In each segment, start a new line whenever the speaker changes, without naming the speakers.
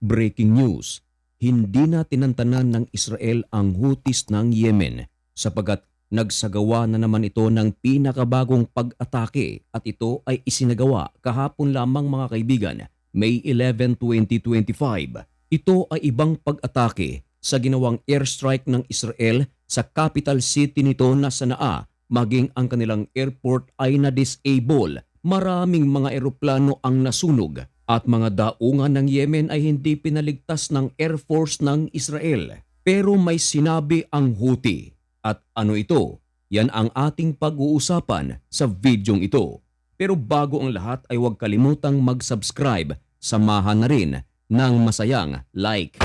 Breaking news, hindi na tinantanan ng Israel ang Houthis ng Yemen sapagat nagsagawa na naman ito ng pinakabagong pag-atake at ito ay isinagawa kahapon lamang mga kaibigan, May 11, 2025. Ito ay ibang pag-atake sa ginawang airstrike ng Israel sa capital city nito na Sanaa, maging ang kanilang airport ay na-disable. Maraming mga eroplano ang nasunog at mga daungan ng Yemen ay hindi pinaligtas ng Air Force ng Israel. Pero may sinabi ang Houthi. At ano ito? Yan ang ating pag-uusapan sa videong ito. Pero bago ang lahat ay huwag kalimutang mag-subscribe. Samahan na rin ng masayang like.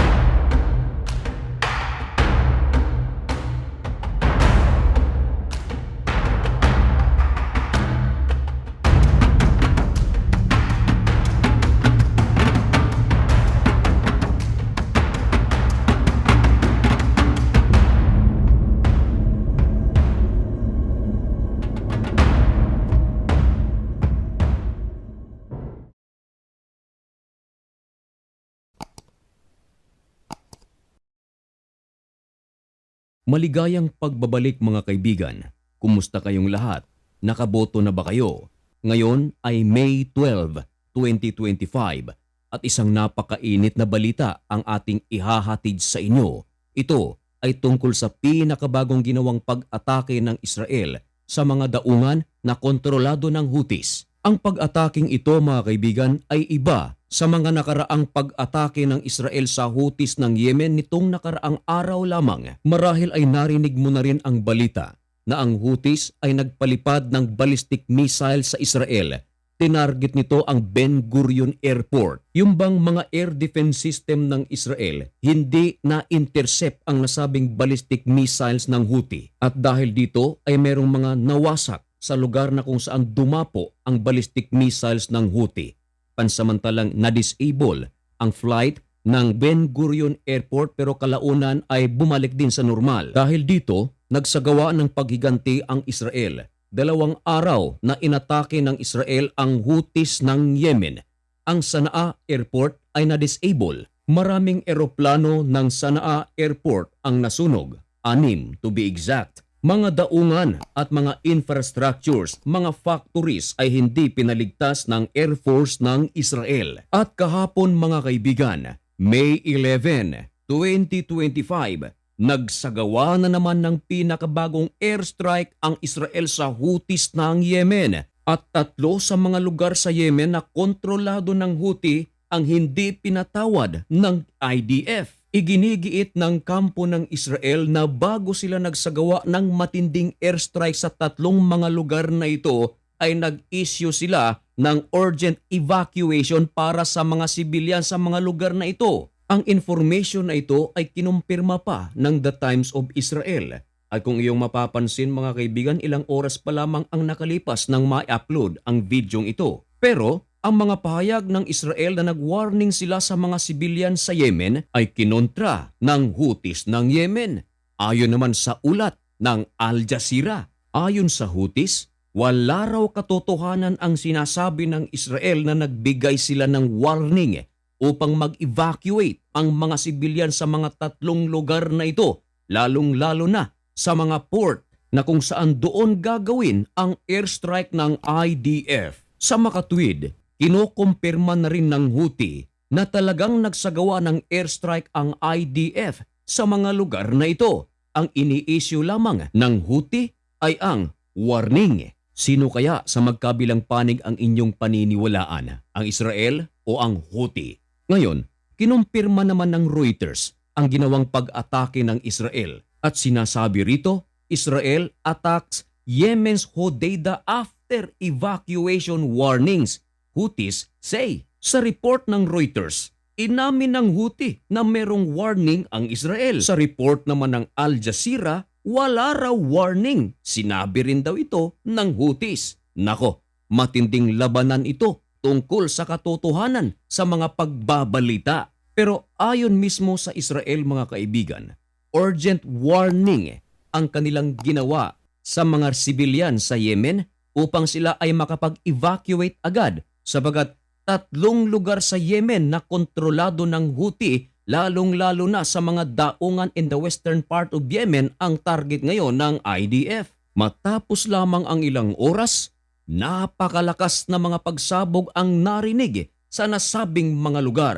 Maligayang pagbabalik mga kaibigan. Kumusta kayong lahat? Nakaboto na ba kayo? Ngayon ay May 12, 2025 at isang napakainit na balita ang ating ihahatid sa inyo. Ito ay tungkol sa pinakabagong ginawang pag-atake ng Israel sa mga daungan na kontrolado ng Houthis. Ang pag-ataking ito mga kaibigan ay iba sa mga nakaraang pag-atake ng Israel sa Houthis ng Yemen nitong nakaraang araw lamang. Marahil ay narinig mo na rin ang balita na ang Houthis ay nagpalipad ng ballistic missile sa Israel. Tinarget nito ang Ben Gurion Airport. Yung bang mga air defense system ng Israel hindi na-intercept ang nasabing ballistic missiles ng Houthi. At dahil dito ay merong mga nawasak sa lugar na kung saan dumapo ang ballistic missiles ng Houthi. Pansamantalang na-disable ang flight ng Ben Gurion Airport pero kalaunan ay bumalik din sa normal. Dahil dito, nagsagawa ng paghiganti ang Israel. 2 araw na inatake ng Israel ang Houthis ng Yemen. Ang Sanaa Airport ay na-disable. Maraming eroplano ng Sanaa Airport ang nasunog. 6 to be exact. Mga daungan at mga infrastructures, mga factories ay hindi pinaligtas ng Air Force ng Israel. At kahapon mga kaibigan, May 11, 2025, nagsagawa na naman ng pinakabagong airstrike ang Israel sa Houthis ng Yemen. At 3 sa mga lugar sa Yemen na kontrolado ng Houthi ang hindi pinatawad ng IDF. Iginigiit ng kampo ng Israel na bago sila nagsagawa ng matinding airstrike sa 3 mga lugar na ito ay nag-issue sila ng urgent evacuation para sa mga sibilyan sa mga lugar na ito. Ang information na ito ay kinumpirma pa ng The Times of Israel. At kung iyong mapapansin mga kaibigan, ilang oras pa lamang ang nakalipas nang ma-upload ang videong ito. Pero ang mga pahayag ng Israel na nag-warning sila sa mga sibilyan sa Yemen ay kinontra ng Houthis ng Yemen. Ayon naman sa ulat ng Al Jazeera, ayon sa Houthis, wala raw katotohanan ang sinasabi ng Israel na nagbigay sila ng warning upang mag-evacuate ang mga sibilyan sa mga 3 lugar na ito, lalong-lalo na sa mga port na kung saan doon gagawin ang airstrike ng IDF. Sa makatwid, kinukumpirma na rin ng Houthi na talagang nagsagawa ng airstrike ang IDF sa mga lugar na ito. Ang ini-issue lamang ng Houthi ay ang warning. Sino kaya sa magkabilang panig ang inyong paniniwalaan? Ang Israel o ang Houthi? Ngayon, kinumpirma naman ng Reuters ang ginawang pag-atake ng Israel at sinasabi rito, Israel attacks Yemen's Hodeida after evacuation warnings. Houthis say. Sa report ng Reuters, inamin ng Houthi na merong warning ang Israel. Sa report naman ng Al Jazeera, wala raw warning. Sinabi rin daw ito ng Houthis. Nako, matinding labanan ito tungkol sa katotohanan sa mga pagbabalita. Pero ayon mismo sa Israel mga kaibigan, urgent warning ang kanilang ginawa sa mga sibilyan sa Yemen upang sila ay makapag-evacuate agad sabagat tatlong lugar sa Yemen na kontrolado ng Houthi, lalong-lalo na sa mga daungan in the western part of Yemen ang target ngayon ng IDF. Matapos lamang ang ilang oras, napakalakas na mga pagsabog ang narinig sa nasabing mga lugar.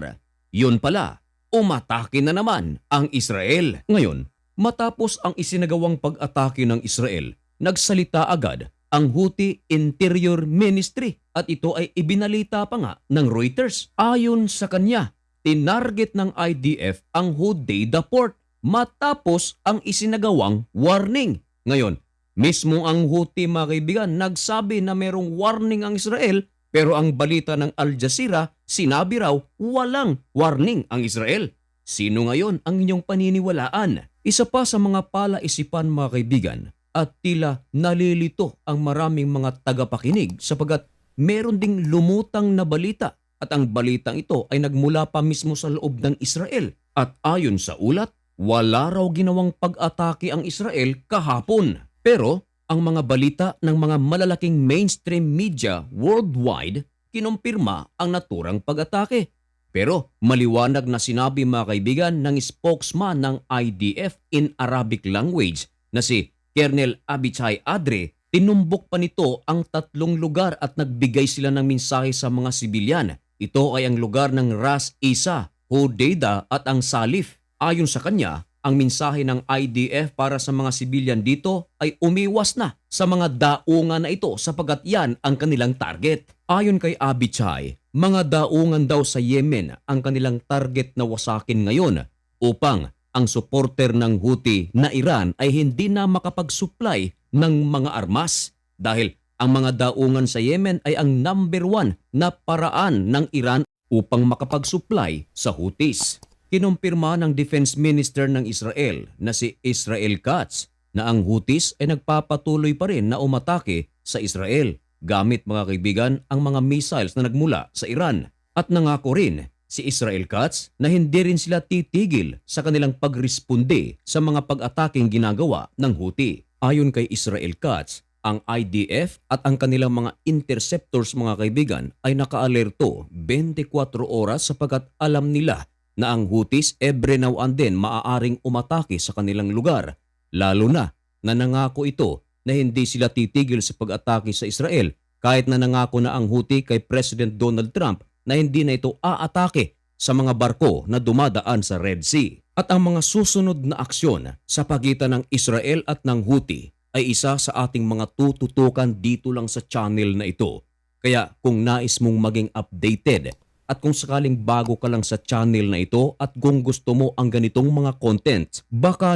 Yun pala, umatake na naman ang Israel. Ngayon, matapos ang isinagawang pag-atake ng Israel, nagsalita agad ang Houthi Interior Ministry at ito ay ibinalita pa nga ng Reuters. Ayon sa kanya, tinarget ng IDF ang Hodeidah port matapos ang isinagawang warning. Ngayon, mismo ang Houthi mga kaibigan nagsabi na merong warning ang Israel, pero ang balita ng Al Jazeera sinabi raw walang warning ang Israel. Sino ngayon ang inyong paniniwalaan? Isa pa sa mga palaisipan mga kaibigan at tila nalilito ang maraming mga tagapakinig sapagat meron ding lumutang na balita at ang balitang ito ay nagmula pa mismo sa loob ng Israel. At ayon sa ulat, wala raw ginawang pag-atake ang Israel kahapon. Pero ang mga balita ng mga malalaking mainstream media worldwide kinumpirma ang naturang pag-atake. Pero maliwanag na sinabi mga kaibigan ng spokesman ng IDF in Arabic language na si Colonel Abichai Adre, tinumbok pa nito ang tatlong lugar at nagbigay sila ng mensahe sa mga sibilyan. Ito ay ang lugar ng Ras Isa, Hodeidah at ang Salif. Ayon sa kanya, ang mensahe ng IDF para sa mga sibilyan dito ay umiwas na sa mga daungan na ito sapagat yan ang kanilang target. Ayon kay Abichai, mga daungan daw sa Yemen ang kanilang target na wasakin ngayon upang ang supporter ng Houthi na Iran ay hindi na makapag-supply ng mga armas dahil ang mga daungan sa Yemen ay ang number 1 na paraan ng Iran upang makapag-supply sa Houthis. Kinumpirma ng Defense Minister ng Israel na si Israel Katz na ang Houthis ay nagpapatuloy pa rin na umatake sa Israel gamit mga kaibigan ang mga missiles na nagmula sa Iran. At nangako rin si Israel Katz na hindi rin sila titigil sa kanilang pagresponde sa mga pag-ataking ginagawa ng Houthi. Ayon kay Israel Katz, ang IDF at ang kanilang mga interceptors mga kaibigan ay nakaalerto 24 oras sapagkat alam nila na ang Houthis every now and then maaaring umatake sa kanilang lugar. Lalo na nangako ito na hindi sila titigil sa pag-atake sa Israel kahit na nangako na ang Houthi kay President Donald Trump na hindi na ito aatake sa mga barko na dumadaan sa Red Sea. At ang mga susunod na aksyon sa pagitan ng Israel at ng Houthi ay isa sa ating mga tututukan dito lang sa channel na ito. Kaya kung nais mong maging updated at kung sakaling bago ka lang sa channel na ito at kung gusto mo ang ganitong mga content, baka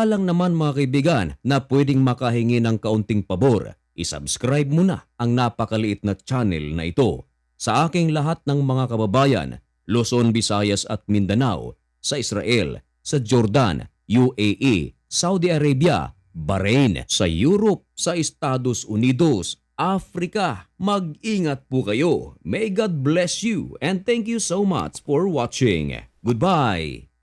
lang naman mga kaibigan na pwedeng makahingi ng kaunting pabor. I-subscribe mo na ang napakaliit na channel na ito. Sa aking lahat ng mga kababayan, Luzon, Visayas at Mindanao, sa Israel, sa Jordan, UAE, Saudi Arabia, Bahrain, sa Europe, sa Estados Unidos, Africa, mag-ingat po kayo. May God bless you and thank you so much for watching. Goodbye!